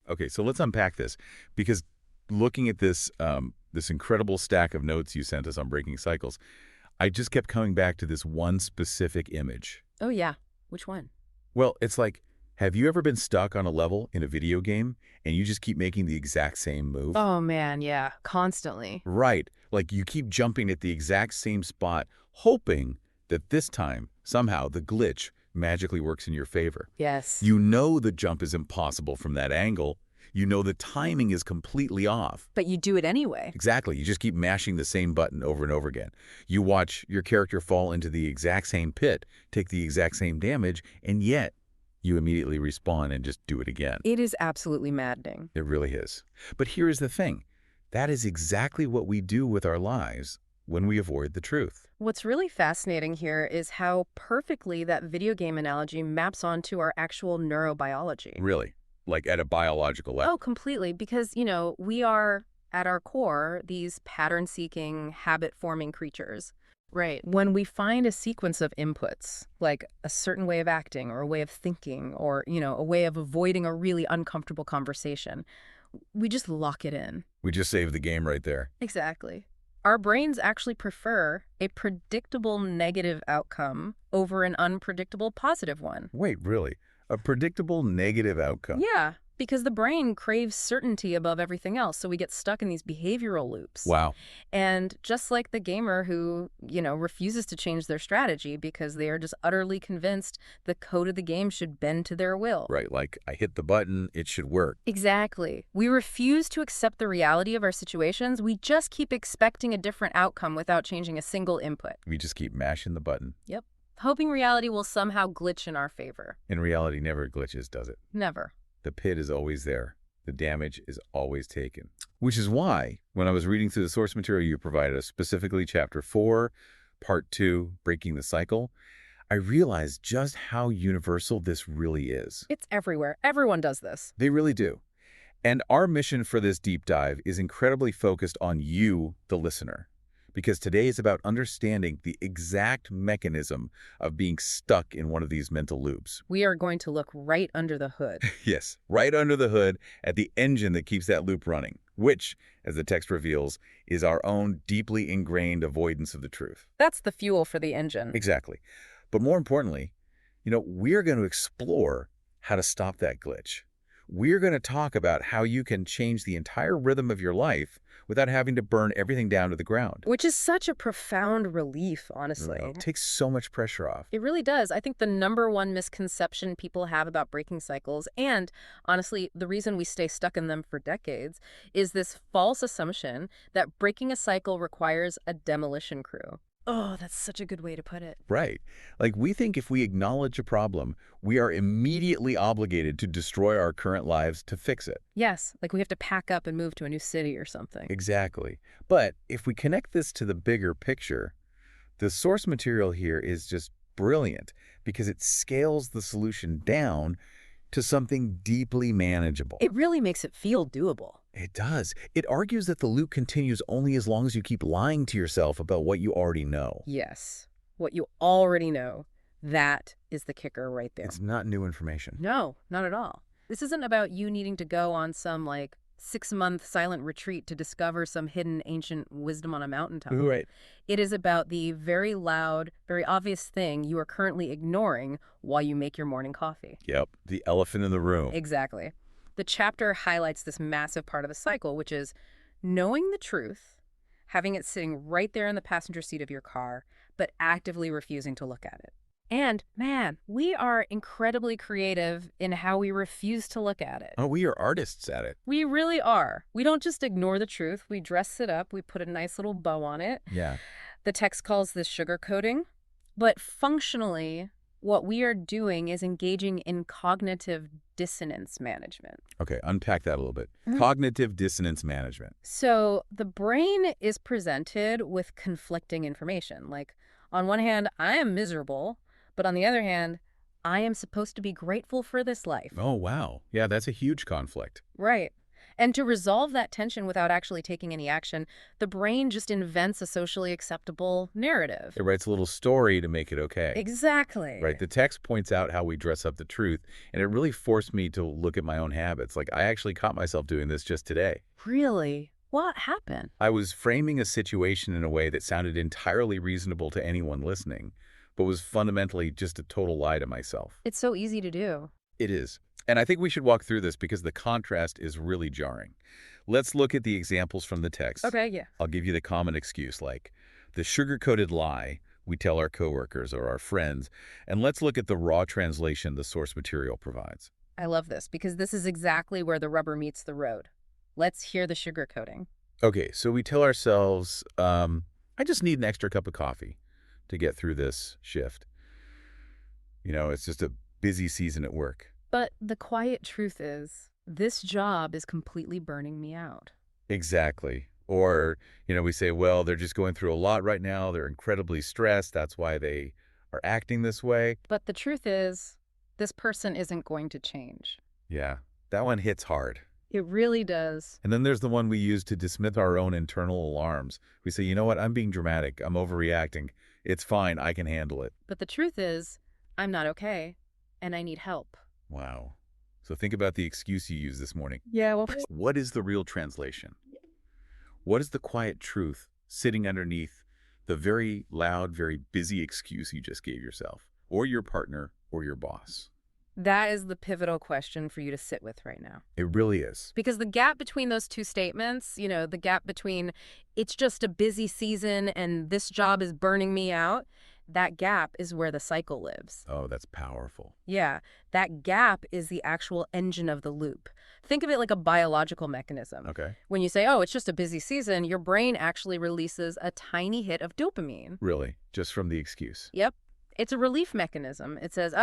Okay, so let's unpack this because looking at this incredible stack of notes you sent us on breaking cycles, I just kept coming back to this one specific image. Oh, yeah. Which one? Well, it's like, have you ever been stuck on a level in a video game and you just keep making the exact same move? Oh, man, yeah. Constantly. Right. Like you keep jumping at the exact same spot, hoping that this time, somehow, the glitch magically works in your favor. Yes. You know the jump is impossible from that angle. You know the timing is completely off. But you do it anyway. Exactly. You just keep mashing the same button over and over again. You watch your character fall into the exact same pit, take the exact same damage, and yet you immediately respawn and just do it again. It is absolutely maddening. It really is. But here is the thing. That is exactly what we do with our lives when we avoid the truth. What's really fascinating here is how perfectly that video game analogy maps onto our actual neurobiology. Really. Like at a biological level. Oh, completely. Because, we are, at our core, these pattern-seeking, habit-forming creatures. Right. When we find a sequence of inputs, like a certain way of acting or a way of thinking or, a way of avoiding a really uncomfortable conversation, we just lock it in. We just saved the game right there. Exactly. Our brains actually prefer a predictable negative outcome over an unpredictable positive one. Wait, really? A predictable negative outcome? Yeah, because the brain craves certainty above everything else, so we get stuck in these behavioral loops. Wow. And just like the gamer who, refuses to change their strategy because they are just utterly convinced the code of the game should bend to their will. Right, like I hit the button, it should work. Exactly. We refuse to accept the reality of our situations. We just keep expecting a different outcome without changing a single input. We just keep mashing the button. Yep. Hoping reality will somehow glitch in our favor. In reality, never glitches, does it? Never. The pit is always there. The damage is always taken. Which is why, when I was reading through the source material you provided us, specifically Chapter 4, Part 2, Breaking the Cycle, I realized just how universal this really is. It's everywhere. Everyone does this. They really do. And our mission for this deep dive is incredibly focused on you, the listener. Because today is about understanding the exact mechanism of being stuck in one of these mental loops. We are going to look right under the hood. Yes, right under the hood at the engine that keeps that loop running, which, as the text reveals, is our own deeply ingrained avoidance of the truth. That's the fuel for the engine. Exactly. But more importantly, we're going to explore how to stop that glitch. We're going to talk about how you can change the entire rhythm of your life without having to burn everything down to the ground. Which is such a profound relief, honestly. It takes so much pressure off. It really does. I think the number one misconception people have about breaking cycles, and honestly, the reason we stay stuck in them for decades, is this false assumption that breaking a cycle requires a demolition crew. Oh, that's such a good way to put it. Right. Like we think if we acknowledge a problem, we are immediately obligated to destroy our current lives to fix it. Yes, like we have to pack up and move to a new city or something. Exactly. But if we connect this to the bigger picture, the source material here is just brilliant because it scales the solution down to something deeply manageable. It really makes it feel doable. It does. It argues that the loop continues only as long as you keep lying to yourself about what you already know. Yes, what you already know. That is the kicker right there. It's not new information. No, not at all. This isn't about you needing to go on some, 6-month silent retreat to discover some hidden ancient wisdom on a mountaintop. Right. It is about the very loud, very obvious thing you are currently ignoring while you make your morning coffee. Yep, the elephant in the room. Exactly. The chapter highlights this massive part of the cycle, which is knowing the truth, having it sitting right there in the passenger seat of your car, but actively refusing to look at it. And, man, we are incredibly creative in how we refuse to look at it. Oh, we are artists at it. We really are. We don't just ignore the truth. We dress it up. We put a nice little bow on it. Yeah. The text calls this sugarcoating. But functionally, what we are doing is engaging in cognitive dissonance management. Okay, unpack that a little bit. Cognitive dissonance management. So the brain is presented with conflicting information. Like, on one hand, I am miserable. But on the other hand, I am supposed to be grateful for this life. Oh, wow. Yeah, that's a huge conflict. Right. And to resolve that tension without actually taking any action, the brain just invents a socially acceptable narrative. It writes a little story to make it okay. Exactly. Right. The text points out how we dress up the truth, and it really forced me to look at my own habits. Like, I actually caught myself doing this just today. Really? What happened? I was framing a situation in a way that sounded entirely reasonable to anyone listening, but was fundamentally just a total lie to myself. It's so easy to do. It is. And I think we should walk through this because the contrast is really jarring. Let's look at the examples from the text. Okay, yeah. I'll give you the common excuse, like the sugar-coated lie we tell our coworkers or our friends, and let's look at the raw translation the source material provides. I love this because this is exactly where the rubber meets the road. Let's hear the sugarcoating. Okay, so we tell ourselves, I just need an extra cup of coffee to get through this shift. It's just a busy season at work. But the quiet truth is, this job is completely burning me out. Exactly. Or, we say, well, they're just going through a lot right now. They're incredibly stressed. That's why they are acting this way. But the truth is, this person isn't going to change. Yeah, that one hits hard. It really does. And then there's the one we use to dismiss our own internal alarms. We say, you know what, I'm being dramatic. I'm overreacting. It's fine. I can handle it. But the truth is, I'm not okay, and I need help. Wow. So think about the excuse you used this morning. Yeah, well, What is the real translation? What is the quiet truth sitting underneath the very loud, very busy excuse you just gave yourself, or your partner, or your boss? that is the pivotal question for you to sit with right now. It really is. Because the gap between those two statements, the gap between it's just a busy season and this job is burning me out, that gap is where the cycle lives. Oh, that's powerful. Yeah, that gap is the actual engine of the loop. Think of it like a biological mechanism. Okay. When you say, oh, it's just a busy season, your brain actually releases a tiny hit of dopamine. Really? Just from the excuse? Yep. It's a relief mechanism. It says,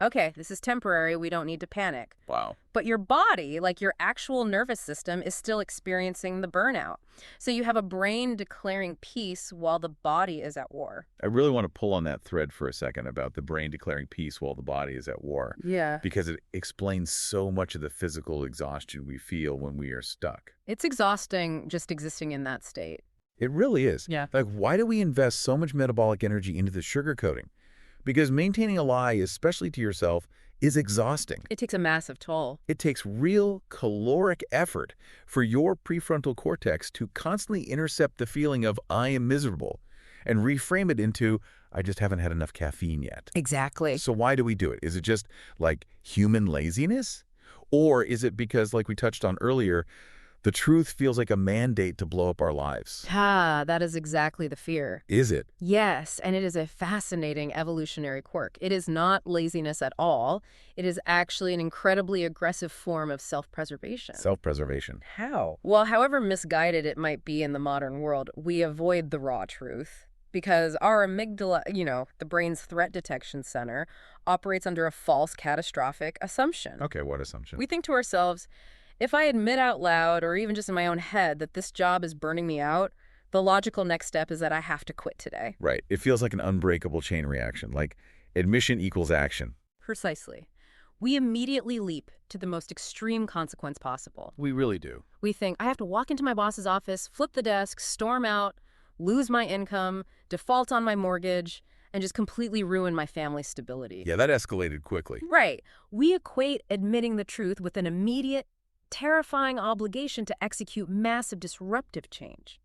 okay, this is temporary. We don't need to panic. Wow. But your body, like your actual nervous system, is still experiencing the burnout. So you have a brain declaring peace while the body is at war. I really want to pull on that thread for a second about the brain declaring peace while the body is at war. Yeah. Because it explains so much of the physical exhaustion we feel when we are stuck. It's exhausting just existing in that state. It really is. Yeah. Like, why do we invest so much metabolic energy into the sugarcoating? Because maintaining a lie, especially to yourself, is exhausting. It takes a massive toll. It takes real caloric effort for your prefrontal cortex to constantly intercept the feeling of I am miserable and reframe it into I just haven't had enough caffeine yet. Exactly. So why do we do it? Is it just like human laziness? Or is it because, like we touched on earlier, the truth feels like a mandate to blow up our lives? That is exactly the fear. Is it? Yes, and it is a fascinating evolutionary quirk. It is not laziness at all. It is actually an incredibly aggressive form of self-preservation. Self-preservation. How? Well, however misguided it might be in the modern world, we avoid the raw truth because our amygdala, the brain's threat detection center, operates under a false catastrophic assumption. Okay, what assumption? We think to ourselves, if I admit out loud or even just in my own head that this job is burning me out, the logical next step is that I have to quit today. Right. It feels like an unbreakable chain reaction, like admission equals action. Precisely. We immediately leap to the most extreme consequence possible. We really do. We think, I have to walk into my boss's office, flip the desk, storm out, lose my income, default on my mortgage, and just completely ruin my family's stability. Yeah, that escalated quickly. Right. We equate admitting the truth with an immediate, terrifying obligation to execute massive disruptive change.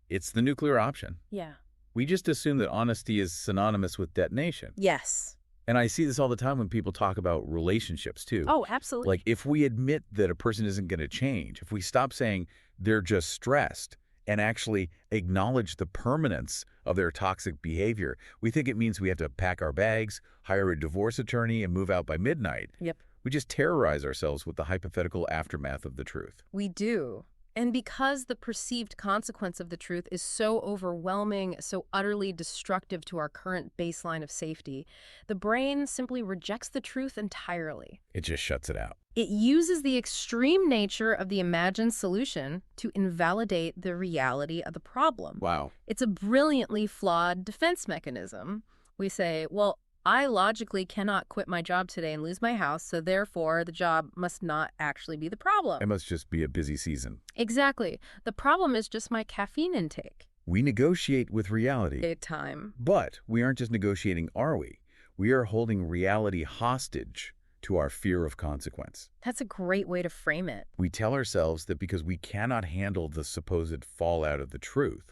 It's the nuclear option. Yeah. We just assume that honesty is synonymous with detonation. Yes. And I see this all the time when people talk about relationships, too. Oh, absolutely. Like, if we admit that a person isn't going to change, if we stop saying they're just stressed and actually acknowledge the permanence of their toxic behavior, we think it means we have to pack our bags, hire a divorce attorney, and move out by midnight. Yep. We just terrorize ourselves with the hypothetical aftermath of the truth. We do. And because the perceived consequence of the truth is so overwhelming, so utterly destructive to our current baseline of safety, the brain simply rejects the truth entirely. It just shuts it out. It uses the extreme nature of the imagined solution to invalidate the reality of the problem. Wow. It's a brilliantly flawed defense mechanism. We say, well, I logically cannot quit my job today and lose my house, so therefore the job must not actually be the problem. It must just be a busy season. Exactly. The problem is just my caffeine intake. We negotiate with reality. Big time. But we aren't just negotiating, are we? We are holding reality hostage to our fear of consequence. That's a great way to frame it. We tell ourselves that because we cannot handle the supposed fallout of the truth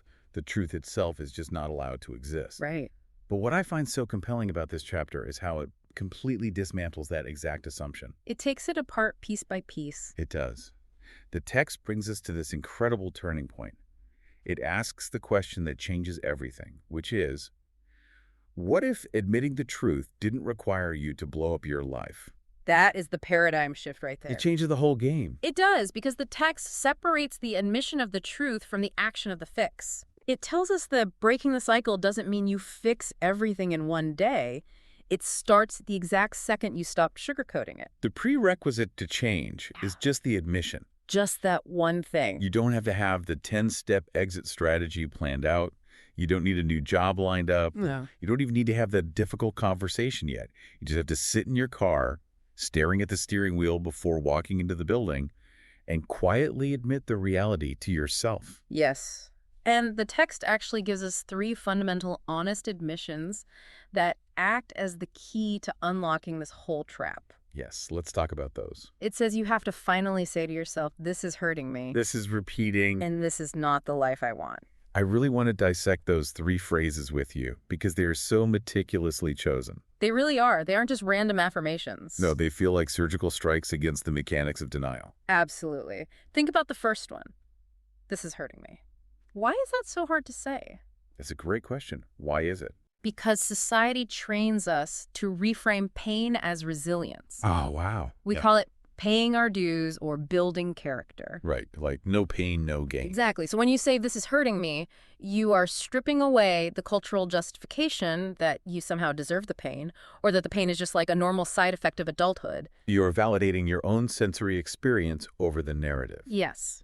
itself is just not allowed to exist. Right. But what I find so compelling about this chapter is how it completely dismantles that exact assumption. It takes it apart piece by piece. It does. The text brings us to this incredible turning point. It asks the question that changes everything, which is, what if admitting the truth didn't require you to blow up your life? That is the paradigm shift right there. It changes the whole game. It does, because the text separates the admission of the truth from the action of the fix. It tells us that breaking the cycle doesn't mean you fix everything in one day. It starts the exact second you stop sugarcoating it. The prerequisite to change is just the admission. Just that one thing. You don't have to have the 10-step exit strategy planned out. You don't need a new job lined up. No. You don't even need to have that difficult conversation yet. You just have to sit in your car, staring at the steering wheel before walking into the building, and quietly admit the reality to yourself. Yes. And the text actually gives us 3 fundamental honest admissions that act as the key to unlocking this whole trap. Yes, let's talk about those. It says you have to finally say to yourself, this is hurting me. This is repeating. And this is not the life I want. I really want to dissect those 3 phrases with you because they are so meticulously chosen. They really are. They aren't just random affirmations. No, they feel like surgical strikes against the mechanics of denial. Absolutely. Think about the first one. This is hurting me. Why is that so hard to say? That's a great question. Why is it? Because society trains us to reframe pain as resilience. Oh, wow. We call it paying our dues or building character. Right, like no pain, no gain. Exactly. So when you say this is hurting me, you are stripping away the cultural justification that you somehow deserve the pain, or that the pain is just like a normal side effect of adulthood. You're validating your own sensory experience over the narrative. Yes.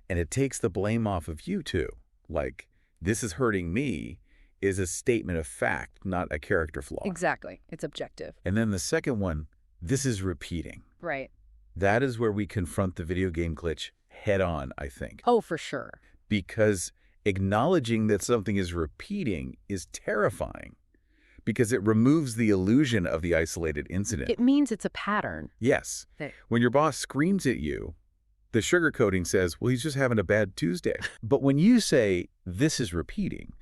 And it takes the blame off of you, too. Like, this is hurting me is a statement of fact, not a character flaw. Exactly. It's objective. And then the second one, this is repeating. Right. That is where we confront the video game glitch head on, I think. Oh, for sure. Because acknowledging that something is repeating is terrifying. Because it removes the illusion of the isolated incident. It means it's a pattern. Yes. When your boss screams at you, the sugarcoating says, well, he's just having a bad Tuesday. But when you say, this is repeating,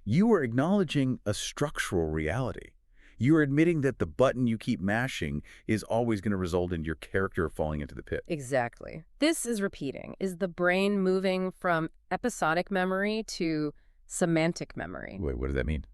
you are acknowledging a structural reality. You are admitting that the button you keep mashing is always going to result in your character falling into the pit. Exactly. This is repeating. Is the brain moving from episodic memory to semantic memory? Wait, what does that mean?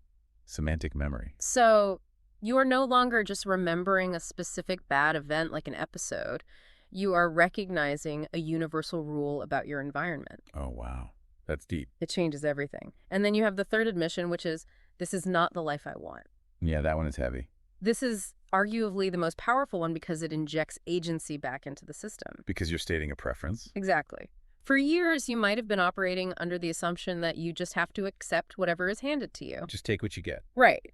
Semantic memory. So you are no longer just remembering a specific bad event like an episode. You are recognizing a universal rule about your environment. Oh, wow. That's deep. It changes everything. And then you have the third admission, which is, this is not the life I want. Yeah, that one is heavy. This is arguably the most powerful one because it injects agency back into the system. Because you're stating a preference? Exactly. For years, you might have been operating under the assumption that you just have to accept whatever is handed to you. Just take what you get. Right.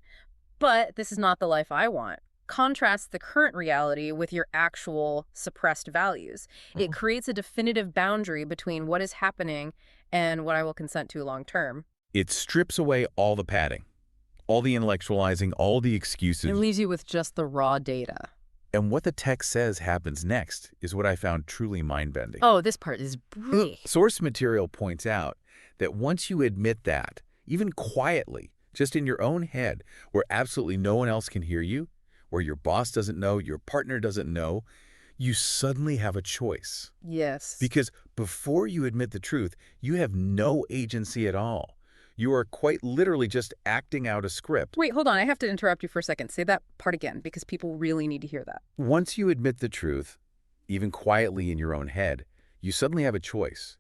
But this is not the life I want. Contrast the current reality with your actual suppressed values. It creates a definitive boundary between what is happening and what I will consent to long term. It strips away all the padding, all the intellectualizing, all the excuses. It leaves you with just the raw data. And what the text says happens next is what I found truly mind-bending. Oh, this part is brilliant. Source material points out that once you admit that, even quietly, just in your own head, where absolutely no one else can hear you, where your boss doesn't know, your partner doesn't know, you suddenly have a choice. Yes. Because before you admit the truth, you have no agency at all. You are quite literally just acting out a script. Wait, hold on. I have to interrupt you for a second. Say that part again, because people really need to hear that. Once you admit the truth, even quietly in your own head, you suddenly have a choice.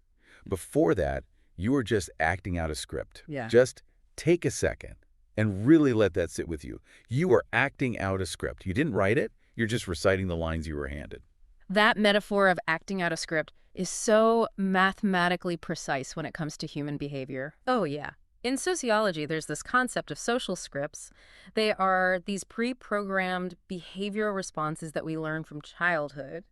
Before that, you are just acting out a script. Yeah. Just take a second and really let that sit with you. You are acting out a script. You didn't write it. You're just reciting the lines you were handed. That metaphor of acting out a script is so mathematically precise when it comes to human behavior. Oh, yeah. In sociology, there's this concept of social scripts. They are these pre-programmed behavioral responses that we learn from childhood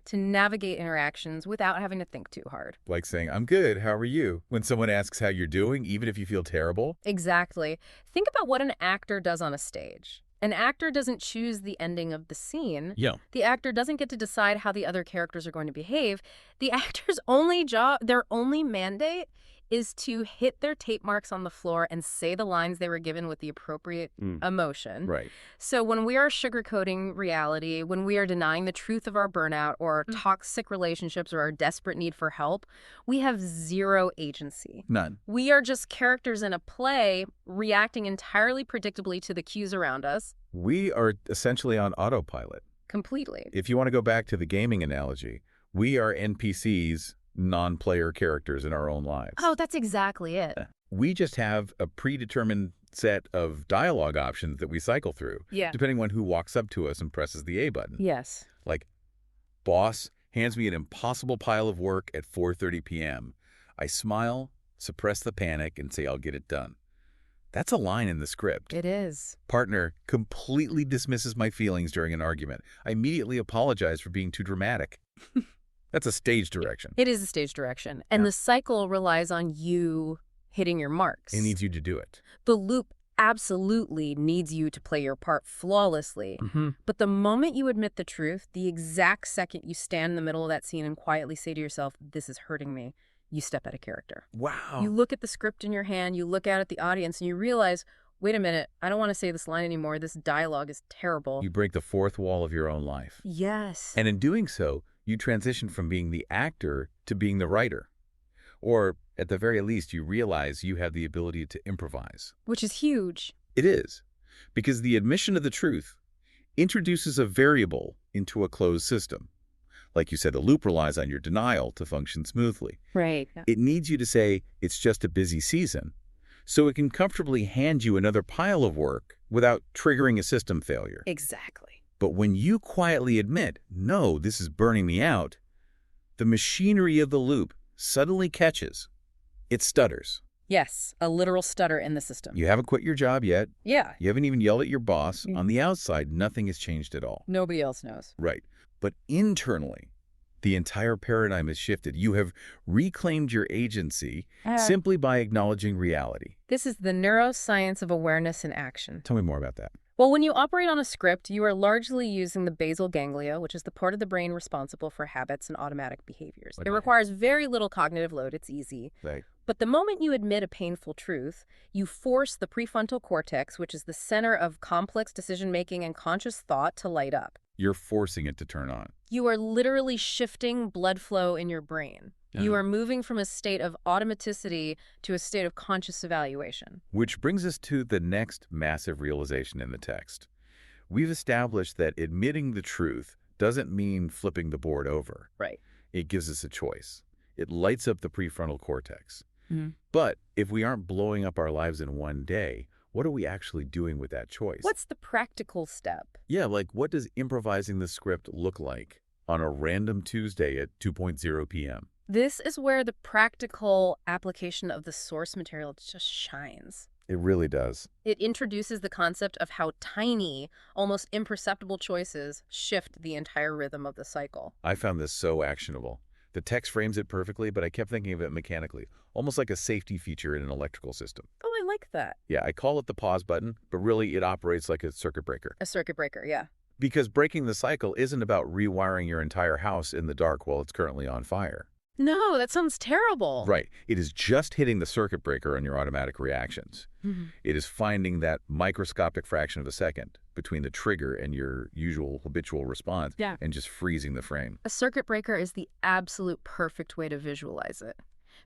to navigate interactions without having to think too hard. Like saying, I'm good, how are you? When someone asks how you're doing, even if you feel terrible. Exactly. Think about what an actor does on a stage. An actor doesn't choose the ending of the scene. Yeah. The actor doesn't get to decide how the other characters are going to behave. The actor's only job, their only mandate, is to hit their tape marks on the floor and say the lines they were given with the appropriate emotion. Right. So when we are sugarcoating reality, when we are denying the truth of our burnout or toxic relationships or our desperate need for help, we have zero agency. None. We are just characters in a play reacting entirely predictably to the cues around us. We are essentially on autopilot. Completely. If you want to go back to the gaming analogy, we are NPCs, non-player characters in our own lives. Oh, that's exactly it. We just have a predetermined set of dialogue options that we cycle through, depending on who walks up to us and presses the A button. Yes. Like, boss hands me an impossible pile of work at 4:30 p.m. I smile, suppress the panic, and say I'll get it done. That's a line in the script. It is. Partner completely dismisses my feelings during an argument. I immediately apologize for being too dramatic. That's a stage direction. It is a stage direction. And the cycle relies on you hitting your marks. It needs you to do it. The loop absolutely needs you to play your part flawlessly. But the moment you admit the truth, the exact second you stand in the middle of that scene and quietly say to yourself, this is hurting me, you step out of character. Wow. You look at the script in your hand, you look out at the audience, and you realize, wait a minute, I don't want to say this line anymore. This dialogue is terrible. You break the fourth wall of your own life. Yes. And in doing so, you transition from being the actor to being the writer. Or, at the very least, you realize you have the ability to improvise. Which is huge. It is. Because the admission of the truth introduces a variable into a closed system. Like you said, the loop relies on your denial to function smoothly. Right. It needs you to say, it's just a busy season, so it can comfortably hand you another pile of work without triggering a system failure. Exactly. But when you quietly admit, no, this is burning me out, the machinery of the loop suddenly catches. It stutters. Yes, a literal stutter in the system. You haven't quit your job yet. Yeah. You haven't even yelled at your boss. On the outside, nothing has changed at all. Nobody else knows. Right. But internally, the entire paradigm has shifted. You have reclaimed your agency simply by acknowledging reality. This is the neuroscience of awareness in action. Tell me more about that. Well, when you operate on a script, you are largely using the basal ganglia, which is the part of the brain responsible for habits and automatic behaviors. It requires very little cognitive load. It's easy. Right. But the moment you admit a painful truth, you force the prefrontal cortex, which is the center of complex decision-making and conscious thought, to light up. You're forcing it to turn on. You are literally shifting blood flow in your brain. You are moving from a state of automaticity to a state of conscious evaluation. Which brings us to the next massive realization in the text. We've established that admitting the truth doesn't mean flipping the board over. Right. It gives us a choice. It lights up the prefrontal cortex. But if we aren't blowing up our lives in one day, what are we actually doing with that choice? What's the practical step? Yeah, like what does improvising the script look like on a random Tuesday at 2:00 p.m.? This is where the practical application of the source material just shines. It really does. It introduces the concept of how tiny, almost imperceptible choices shift the entire rhythm of the cycle. I found this so actionable. The text frames it perfectly, but I kept thinking of it mechanically, almost like a safety feature in an electrical system. Oh, I like that. Yeah, I call it the pause button, but really it operates like a circuit breaker. A circuit breaker, yeah. Because breaking the cycle isn't about rewiring your entire house in the dark while it's currently on fire. No, that sounds terrible. Right. It is just hitting the circuit breaker on your automatic reactions. It is finding that microscopic fraction of a second between the trigger and your usual habitual response and just freezing the frame. A circuit breaker is the absolute perfect way to visualize it.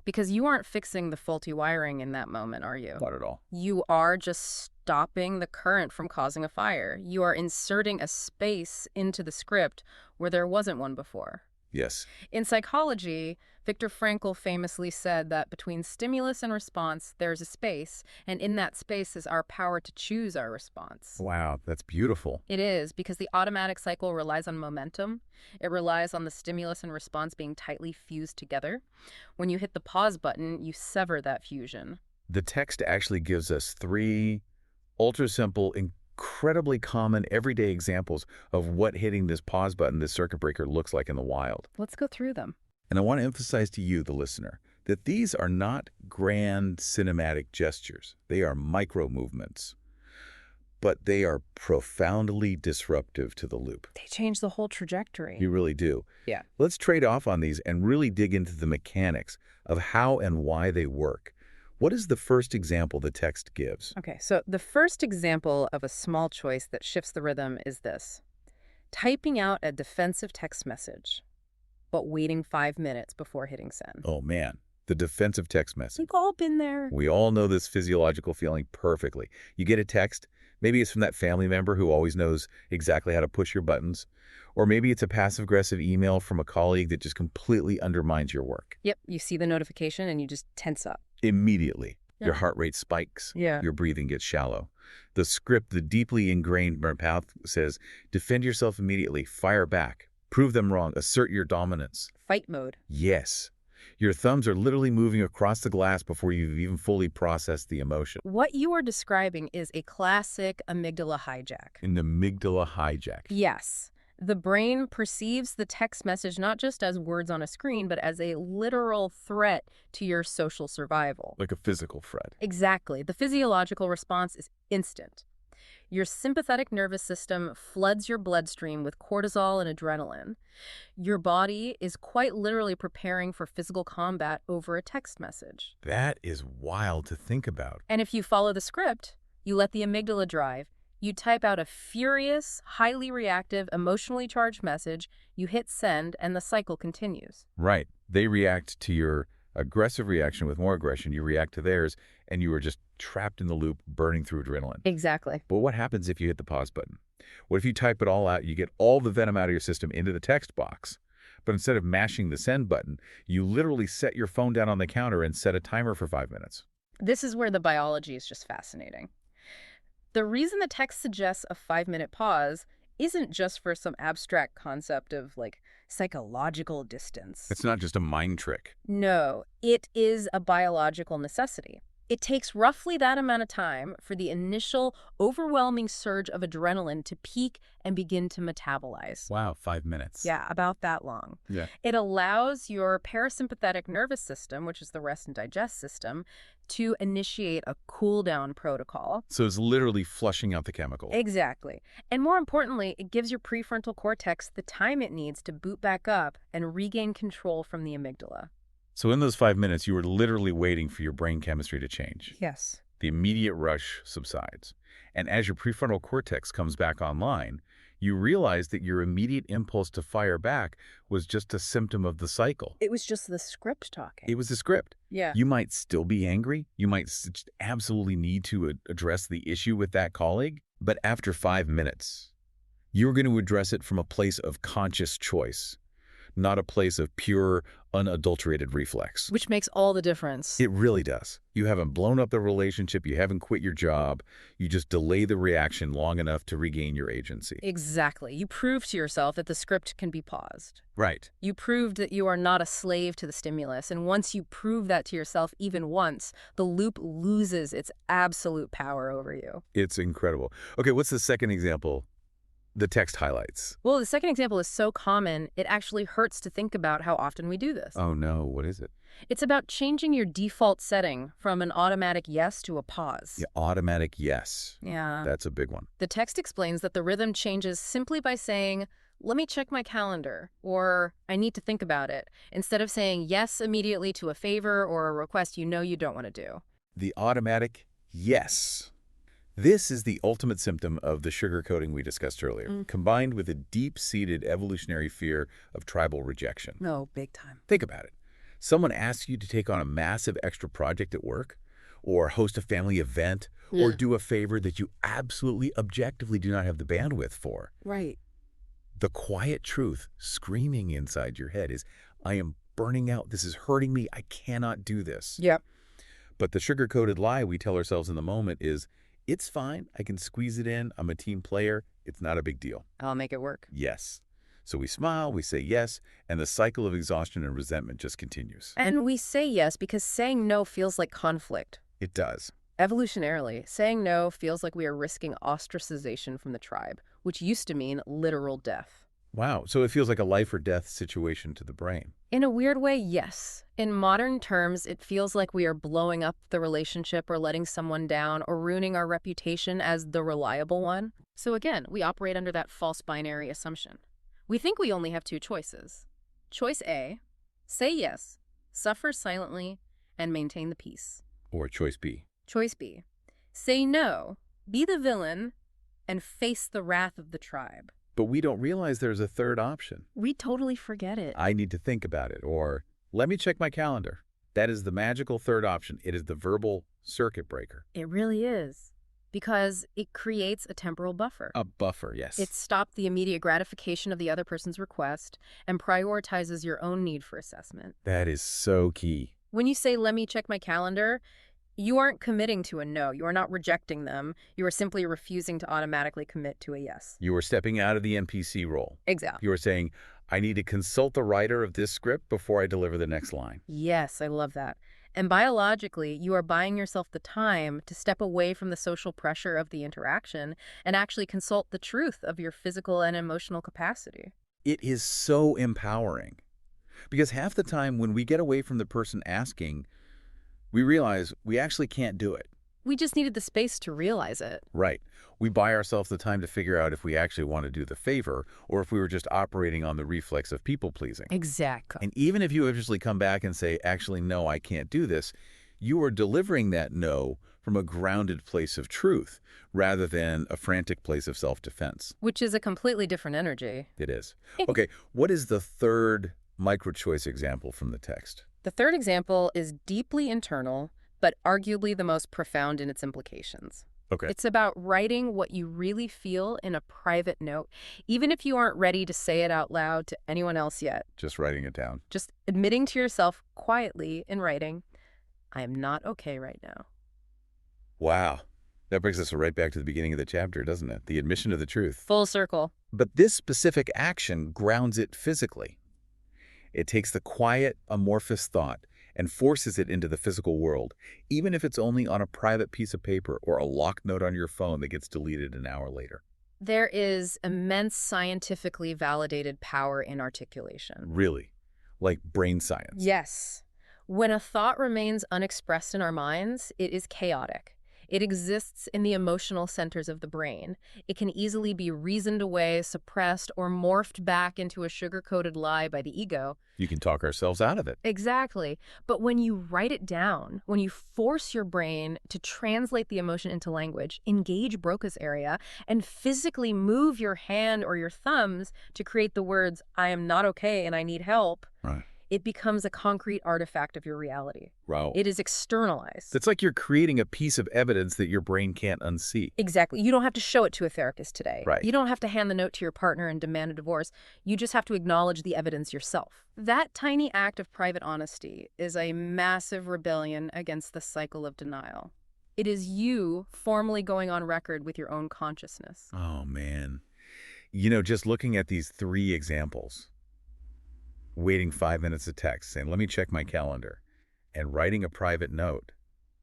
Because you aren't fixing the faulty wiring in that moment, are you? Not at all. You are just stopping the current from causing a fire. You are inserting a space into the script where there wasn't one before. Yes. In psychology, Viktor Frankl famously said that between stimulus and response, there's a space, and in that space is our power to choose our response. Wow, that's beautiful. It is, because the automatic cycle relies on momentum. It relies on the stimulus and response being tightly fused together. When you hit the pause button, you sever that fusion. The text actually gives us 3 ultra simple, incredibly common everyday examples of what hitting this pause button, this circuit breaker, looks like in the wild. Let's go through them. And I want to emphasize to you, the listener, that these are not grand cinematic gestures. They are micro movements, but they are profoundly disruptive to the loop. They change the whole trajectory. You really do. Yeah. Let's trade off on these and really dig into the mechanics of how and why they work. What is the first example the text gives? Okay, so the first example of a small choice that shifts the rhythm is this. Typing out a defensive text message, but waiting 5 minutes before hitting send. Oh, man. The defensive text message. We've all been there. We all know this physiological feeling perfectly. You get a text. Maybe it's from that family member who always knows exactly how to push your buttons. Or maybe it's a passive-aggressive email from a colleague that just completely undermines your work. Yep, you see the notification and you just tense up. Immediately, Yeah. your heart rate spikes. Yeah. Your breathing gets shallow. The script, the deeply ingrained path says, defend yourself immediately, fire back, prove them wrong, assert your dominance. Fight mode. Yes. Your thumbs are literally moving across the glass before you've even fully processed the emotion. What you are describing is a classic amygdala hijack. An amygdala hijack. Yes. The brain perceives the text message not just as words on a screen, but as a literal threat to your social survival. Like a physical threat. Exactly. The physiological response is instant. Your sympathetic nervous system floods your bloodstream with cortisol and adrenaline. Your body is quite literally preparing for physical combat over a text message. That is wild to think about. And if you follow the script, you let the amygdala drive. You type out a furious, highly reactive, emotionally charged message, you hit send, and the cycle continues. Right. They react to your aggressive reaction with more aggression. You react to theirs, and you are just trapped in the loop, burning through adrenaline. Exactly. But what happens if you hit the pause button? What if you type it all out, you get all the venom out of your system into the text box, but instead of mashing the send button, you literally set your phone down on the counter and set a timer for 5 minutes? This is where the biology is just fascinating. The reason the text suggests a 5-minute pause isn't just for some abstract concept of, like, psychological distance. It's not just a mind trick. No, it is a biological necessity. It takes roughly that amount of time for the initial overwhelming surge of adrenaline to peak and begin to metabolize. Wow, 5 minutes. Yeah, about that long. Yeah. It allows your parasympathetic nervous system, which is the rest and digest system, to initiate a cool-down protocol. So it's literally flushing out the chemical. Exactly. And more importantly, it gives your prefrontal cortex the time it needs to boot back up and regain control from the amygdala. So in those 5 minutes, you were literally waiting for your brain chemistry to change. Yes. The immediate rush subsides. And as your prefrontal cortex comes back online, you realize that your immediate impulse to fire back was just a symptom of the cycle. It was just the script talking. It was the script. Yeah. You might still be angry. You might just absolutely need to address the issue with that colleague. But after 5 minutes, you're going to address it from a place of conscious choice, not a place of pure, unadulterated reflex. Which makes all the difference. It really does. You haven't blown up the relationship. You haven't quit your job. You just delay the reaction long enough to regain your agency. Exactly. You prove to yourself that the script can be paused. Right. You proved that you are not a slave to the stimulus. And once you prove that to yourself even once, the loop loses its absolute power over you. It's incredible. Okay, what's the second example? The text highlights. Well, the second example is so common, it actually hurts to think about how often we do this. Oh no, what is it? It's about changing your default setting from an automatic yes to a pause. Yeah, automatic yes. Yeah. That's a big one. The text explains that the rhythm changes simply by saying, let me check my calendar, or I need to think about it, instead of saying yes immediately to a favor or a request you know you don't want to do. The automatic yes. This is the ultimate symptom of the sugarcoating we discussed earlier, combined with a deep-seated evolutionary fear of tribal rejection. No, big time. Think about it. Someone asks you to take on a massive extra project at work, or host a family event, or do a favor that you absolutely objectively do not have the bandwidth for. Right. The quiet truth screaming inside your head is, I am burning out. This is hurting me. I cannot do this. Yep. But the sugar-coated lie we tell ourselves in the moment is, it's fine. I can squeeze it in. I'm a team player. It's not a big deal. I'll make it work. Yes. So we smile, we say yes, and the cycle of exhaustion and resentment just continues. And we say yes because saying no feels like conflict, It does. Evolutionarily, saying no feels like we are risking ostracization from the tribe, which used to mean literal death. Wow. So it feels like a life or death situation to the brain. In a weird way, yes. In modern terms, it feels like we are blowing up the relationship or letting someone down or ruining our reputation as the reliable one. So again, we operate under that false binary assumption. We think we only have two choices. Choice A, say yes, suffer silently, and maintain the peace. Or choice B. Choice B, say no, be the villain, and face the wrath of the tribe. But we don't realize there's a third option. We totally forget it. I need to think about it, or let me check my calendar. That is the magical third option. It is the verbal circuit breaker. It really is, because it creates a temporal buffer. A buffer, yes. It stops the immediate gratification of the other person's request and prioritizes your own need for assessment. That is so key. When you say, let me check my calendar, you aren't committing to a no. You are not rejecting them. You are simply refusing to automatically commit to a yes. You are stepping out of the NPC role. Exactly. You are saying, I need to consult the writer of this script before I deliver the next line. Yes, I love that. And biologically, you are buying yourself the time to step away from the social pressure of the interaction and actually consult the truth of your physical and emotional capacity. It is so empowering. Because half the time when we get away from the person asking, we realize we actually can't do it. We just needed the space to realize it. Right. We buy ourselves the time to figure out if we actually want to do the favor or if we were just operating on the reflex of people-pleasing. Exactly. And even if you eventually come back and say, actually, no, I can't do this, you are delivering that no from a grounded place of truth rather than a frantic place of self-defense. Which is a completely different energy. It is. Okay, what is the third micro-choice example from the text? The third example is deeply internal, but arguably the most profound in its implications. Okay. It's about writing what you really feel in a private note, even if you aren't ready to say it out loud to anyone else yet. Just writing it down. Just admitting to yourself quietly in writing, I am not okay right now. Wow. That brings us right back to the beginning of the chapter, doesn't it? The admission of the truth. Full circle. But this specific action grounds it physically. It takes the quiet, amorphous thought and forces it into the physical world, even if it's only on a private piece of paper or a locked note on your phone that gets deleted an hour later. There is immense scientifically validated power in articulation. Really? Like brain science? Yes. When a thought remains unexpressed in our minds, it is chaotic. It exists in the emotional centers of the brain. It can easily be reasoned away, suppressed, or morphed back into a sugar-coated lie by the ego. You can talk ourselves out of it. Exactly. But when you write it down, when you force your brain to translate the emotion into language, engage Broca's area, and physically move your hand or your thumbs to create the words, I am not okay and I need help, Right. it becomes a concrete artifact of your reality. Wow. It is externalized. It's like you're creating a piece of evidence that your brain can't unsee. Exactly. You don't have to show it to a therapist today. Right. You don't have to hand the note to your partner and demand a divorce. You just have to acknowledge the evidence yourself. That tiny act of private honesty is a massive rebellion against the cycle of denial. It is you formally going on record with your own consciousness. Oh, man. You know, just looking at these three examples, waiting 5 minutes of text, saying, let me check my calendar, and writing a private note,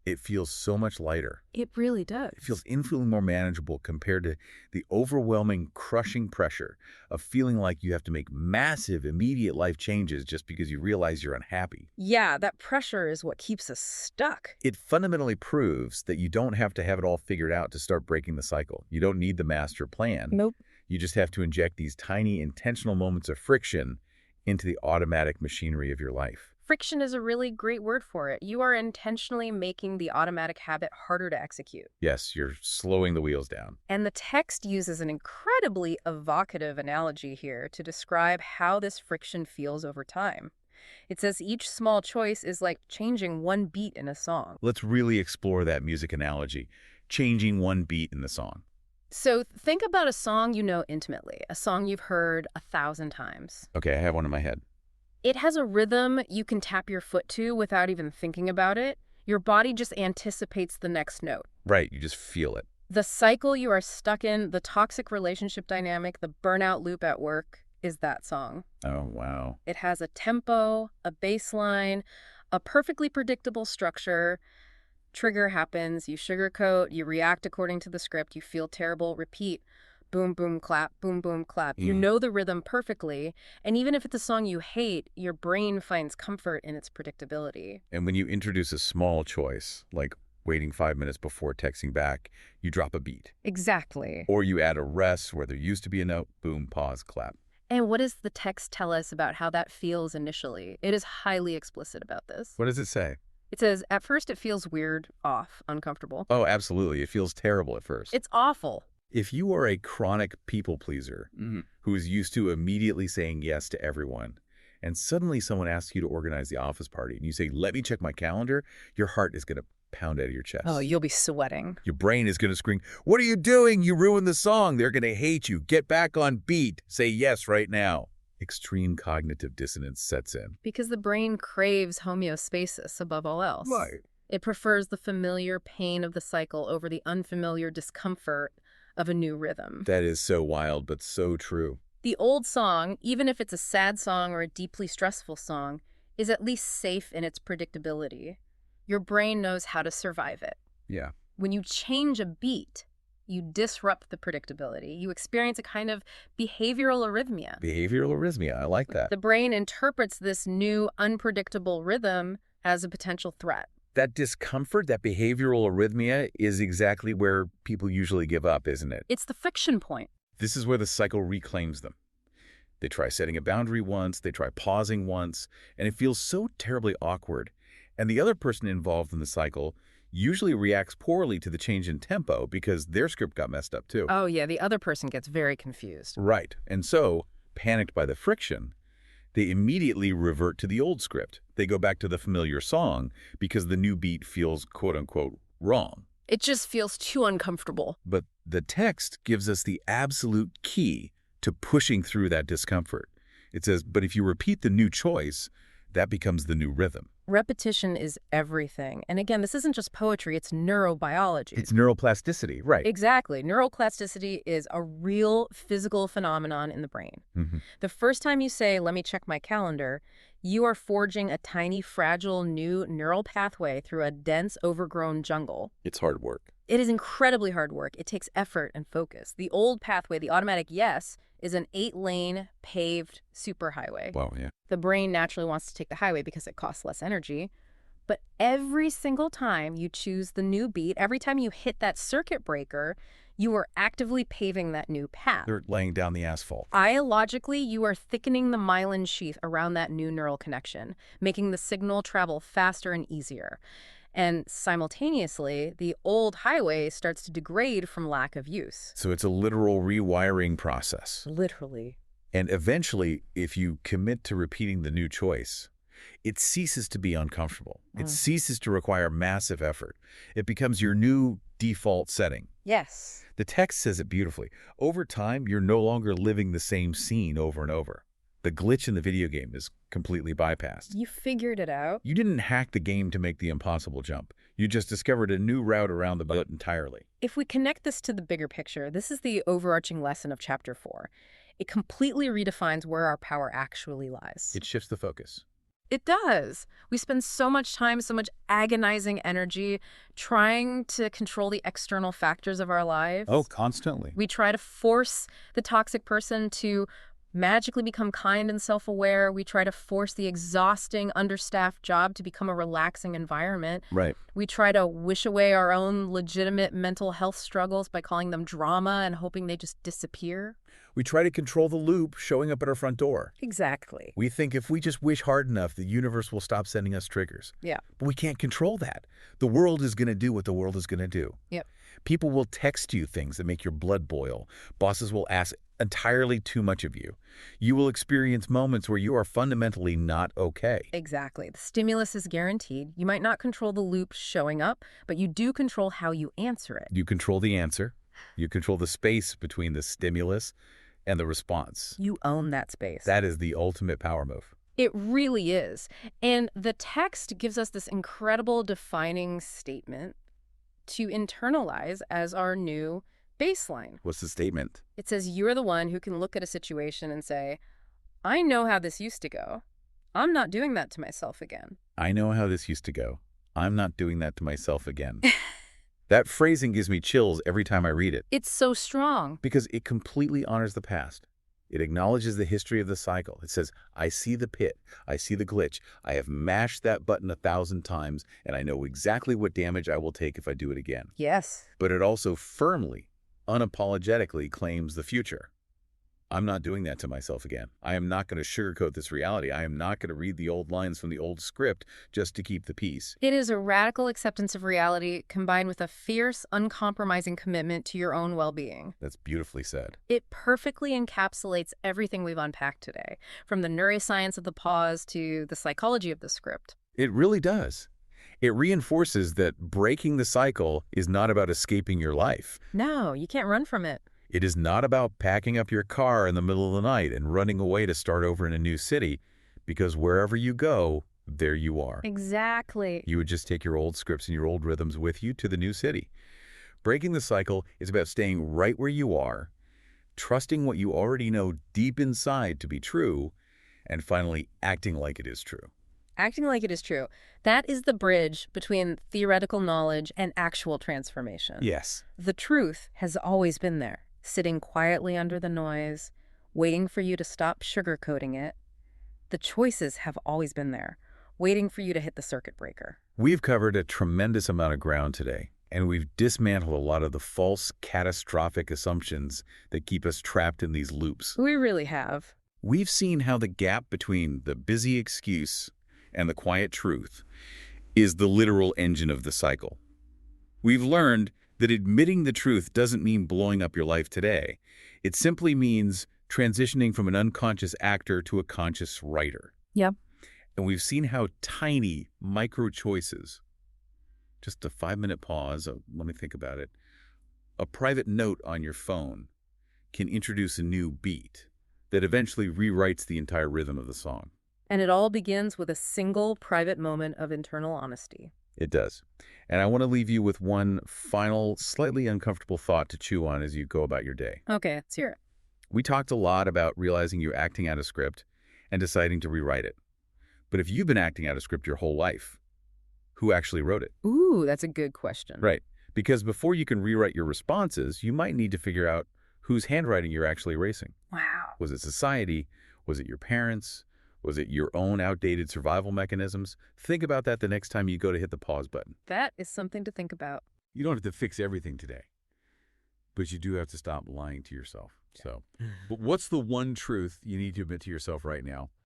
it feels so much lighter. It really does. It feels infinitely more manageable compared to the overwhelming, crushing pressure of feeling like you have to make massive, immediate life changes just because you realize you're unhappy. Yeah, that pressure is what keeps us stuck. It fundamentally proves that you don't have to have it all figured out to start breaking the cycle. You don't need the master plan. Nope. You just have to inject these tiny, intentional moments of friction into the automatic machinery of your life. Friction is a really great word for it. You are intentionally making the automatic habit harder to execute. Yes, you're slowing the wheels down. And the text uses an incredibly evocative analogy here to describe how this friction feels over time. It says each small choice is like changing one beat in a song. Let's really explore that music analogy, changing one beat in the song. So think about a song you know intimately, a song you've heard 1,000 times. Okay, I have one in my head. It has a rhythm you can tap your foot to without even thinking about it. Your body just anticipates the next note. Right, you just feel it. The cycle you are stuck in, the toxic relationship dynamic, the burnout loop at work, is that song. Oh, wow. It has a tempo, a bass line, a perfectly predictable structure. Trigger happens, you sugarcoat, you react according to the script, you feel terrible, repeat. Boom, boom, clap, boom, boom, clap. You know the rhythm perfectly, and even if it's a song you hate, your brain finds comfort in its predictability. And when you introduce a small choice, like waiting 5 minutes before texting back, you drop a beat. Exactly. Or you add a rest where there used to be a note, boom, pause, clap. And what does the text tell us about how that feels initially? It is highly explicit about this. What does it say? It says, at first it feels weird, off, uncomfortable. Oh, absolutely. It feels terrible at first. It's awful. If you are a chronic people pleaser who is used to immediately saying yes to everyone, and suddenly someone asks you to organize the office party, and you say, let me check my calendar, your heart is going to pound out of your chest. Oh, you'll be sweating. Your brain is going to scream, what are you doing? You ruined the song. They're going to hate you. Get back on beat. Say yes right now. Extreme cognitive dissonance sets in. Because the brain craves homeostasis above all else. Right. It prefers the familiar pain of the cycle over the unfamiliar discomfort of a new rhythm. That is so wild, but so true. The old song, even if it's a sad song or a deeply stressful song, is at least safe in its predictability. Your brain knows how to survive it. Yeah. When you change a beat, you disrupt the predictability. You experience a kind of behavioral arrhythmia. Behavioral arrhythmia. I like that. The brain interprets this new, unpredictable rhythm as a potential threat. That discomfort, that behavioral arrhythmia is exactly where people usually give up, isn't it? It's the friction point. This is where the cycle reclaims them. They try setting a boundary once, they try pausing once, and it feels so terribly awkward. And the other person involved in the cycle usually reacts poorly to the change in tempo because their script got messed up too. Oh, yeah, the other person gets very confused. Right. And so, panicked by the friction, they immediately revert to the old script. They go back to the familiar song because the new beat feels quote-unquote wrong. It just feels too uncomfortable. But the text gives us the absolute key to pushing through that discomfort. It says, but if you repeat the new choice, that becomes the new rhythm. Repetition is everything. And again, this isn't just poetry, it's neurobiology. It's neuroplasticity, right. Exactly. Neuroplasticity is a real physical phenomenon in the brain. The first time you say, let me check my calendar, you are forging a tiny, fragile, new neural pathway through a dense, overgrown jungle. It's hard work. It is incredibly hard work. It takes effort and focus. The old pathway, the automatic yes, is an 8-lane paved superhighway. Wow, yeah. The brain naturally wants to take the highway because it costs less energy. But every single time you choose the new beat, every time you hit that circuit breaker, you are actively paving that new path. They're laying down the asphalt. Biologically, you are thickening the myelin sheath around that new neural connection, making the signal travel faster and easier. And simultaneously, the old highway starts to degrade from lack of use. So it's a literal rewiring process. Literally. And eventually, if you commit to repeating the new choice, it ceases to be uncomfortable. It ceases to require massive effort. It becomes your new default setting. Yes. The text says it beautifully. Over time, you're no longer living the same scene over and over. The glitch in the video game is completely bypassed. You figured it out. You didn't hack the game to make the impossible jump. You just discovered a new route around the boat entirely. If we connect this to the bigger picture, this is the overarching lesson of Chapter 4. It completely redefines where our power actually lies. It shifts the focus. It does. We spend so much time, so much agonizing energy trying to control the external factors of our lives. Oh, constantly. We try to force the toxic person to magically become kind and self-aware. We try to force the exhausting, understaffed job to become a relaxing environment. Right. We try to wish away our own legitimate mental health struggles by calling them drama and hoping they just disappear. We try to control the loop showing up at our front door. Exactly. We think if we just wish hard enough, the universe will stop sending us triggers. Yeah. But we can't control that. The world is going to do what the world is going to do. Yep. People will text you things that make your blood boil. Bosses will ask entirely too much of you. You will experience moments where you are fundamentally not okay. Exactly. The stimulus is guaranteed. You might not control the loop showing up, but you do control how you answer it. You control the answer. You control the space between the stimulus and the response. You own that space. That is the ultimate power move. It really is. And the text gives us this incredible defining statement to internalize as our new baseline. What's the statement? It says you're the one who can look at a situation and say, I know how this used to go. I'm not doing that to myself again. I know how this used to go. I'm not doing that to myself again. That phrasing gives me chills every time I read it It's so strong. because it completely honors the past. It acknowledges the history of the cycle. It says, I see the pit. I see the glitch. I have mashed that button 1,000 times, and I know exactly what damage I will take if I do it again. Yes. But it also firmly, unapologetically claims the future. I'm not doing that to myself again. I am not going to sugarcoat this reality. I am not going to read the old lines from the old script just to keep the peace. It is a radical acceptance of reality combined with a fierce, uncompromising commitment to your own well-being. That's beautifully said. It perfectly encapsulates everything we've unpacked today, from the neuroscience of the pause to the psychology of the script. It really does. It reinforces that breaking the cycle is not about escaping your life. No, you can't run from it. It is not about packing up your car in the middle of the night and running away to start over in a new city, because wherever you go, there you are. Exactly. You would just take your old scripts and your old rhythms with you to the new city. Breaking the cycle is about staying right where you are, trusting what you already know deep inside to be true, and finally acting like it is true. Acting like it is true. That is the bridge between theoretical knowledge and actual transformation. Yes. The truth has always been there, sitting quietly under the noise, waiting for you to stop sugarcoating it. The choices have always been there, waiting for you to hit the circuit breaker. We've covered a tremendous amount of ground today, and we've dismantled a lot of the false, catastrophic assumptions that keep us trapped in these loops. We really have. We've seen how the gap between the busy excuse and the quiet truth is the literal engine of the cycle. We've learned that admitting the truth doesn't mean blowing up your life today. It simply means transitioning from an unconscious actor to a conscious writer. Yep. And we've seen how tiny micro choices, just a 5-minute pause, let me think about it, a private note on your phone can introduce a new beat that eventually rewrites the entire rhythm of the song. And it all begins with a single private moment of internal honesty. It does. And I want to leave you with one final, slightly uncomfortable thought to chew on as you go about your day. Okay, let's hear it. We talked a lot about realizing you're acting out a script and deciding to rewrite it. But if you've been acting out a script your whole life, who actually wrote it? Ooh, that's a good question. Right. Because before you can rewrite your responses, you might need to figure out whose handwriting you're actually erasing. Wow. Was it society? Was it your parents? Was it your own outdated survival mechanisms? Think about that the next time you go to hit the pause button. That is something to think about. You don't have to fix everything today, but you do have to stop lying to yourself. So, but what's the one truth you need to admit to yourself right now